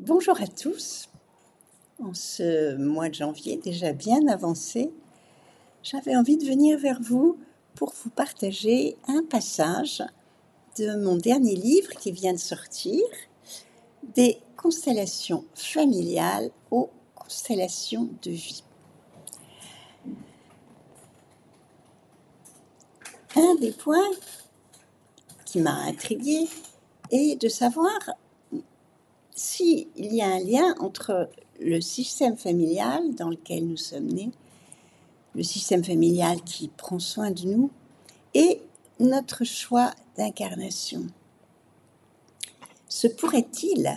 Bonjour à tous. En ce mois de janvier déjà bien avancé, j'avais envie de venir vers vous pour vous partager un passage de mon dernier livre qui vient de sortir, des constellations familiales aux constellations de vie. Un des points qui m'a intriguée est de savoir s'il y a un lien entre le système familial dans lequel nous sommes nés, le système familial qui prend soin de nous, et notre choix d'incarnation. Se pourrait-il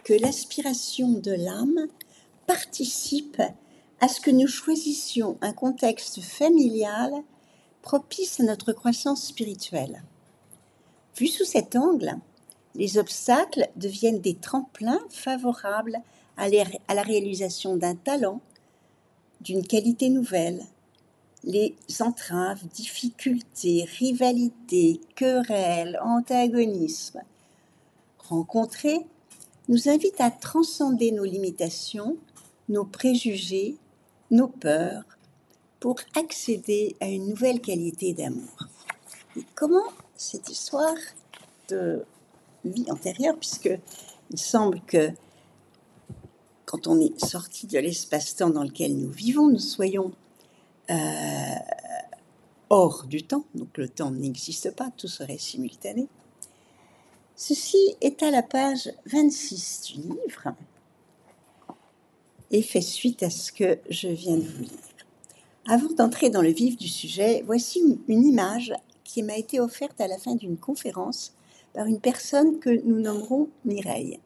que l'aspiration de l'âme participe à ce que nous choisissions un contexte familial propice à notre croissance spirituelle? Vu sous cet angle, les obstacles deviennent des tremplins favorables à la réalisation d'un talent, d'une qualité nouvelle. Les entraves, difficultés, rivalités, querelles, antagonismes rencontrés nous invitent à transcender nos limitations, nos préjugés, nos peurs, pour accéder à une nouvelle qualité d'amour. Et comment cette histoire de vie antérieure, puisque il semble que quand on est sorti de l'espace-temps dans lequel nous vivons, nous soyons hors du temps, donc le temps n'existe pas, tout serait simultané. Ceci est à la page 26 du livre et fait suite à ce que je viens de vous lire. Avant d'entrer dans le vif du sujet, voici une image qui m'a été offerte à la fin d'une conférence par une personne que nous nommerons Mireille.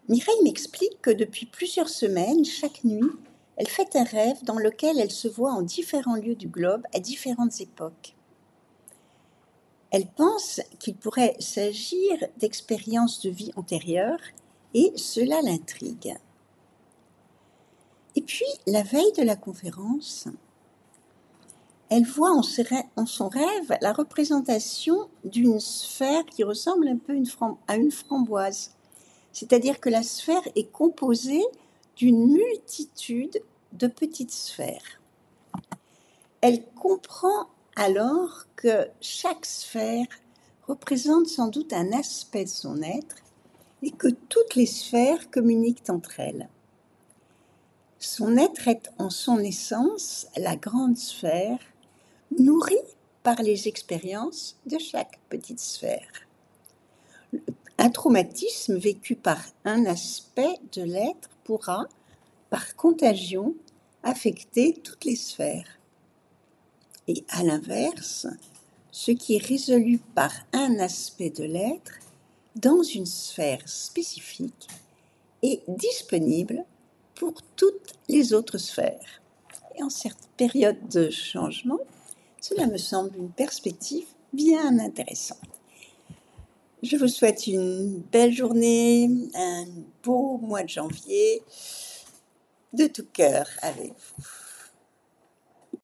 Mireille m'explique que depuis plusieurs semaines, chaque nuit, elle fait un rêve dans lequel elle se voit en différents lieux du globe à différentes époques. Elle pense qu'il pourrait s'agir d'expériences de vie antérieures et cela l'intrigue. Et puis, la veille de la conférence, elle voit en son rêve la représentation d'une sphère qui ressemble un peu à une framboise. C'est-à-dire que la sphère est composée d'une multitude de petites sphères. Elle comprend alors que chaque sphère représente sans doute un aspect de son être et que toutes les sphères communiquent entre elles. Son être est en son essence la grande sphère, nourrie par les expériences de chaque petite sphère. Un traumatisme vécu par un aspect de l'être pourra, par contagion, affecter toutes les sphères. Et à l'inverse, ce qui est résolu par un aspect de l'être dans une sphère spécifique est disponible pour toutes les autres sphères. Et en cette période de changement, cela me semble une perspective bien intéressante. Je vous souhaite une belle journée, un beau mois de janvier, de tout cœur avec vous.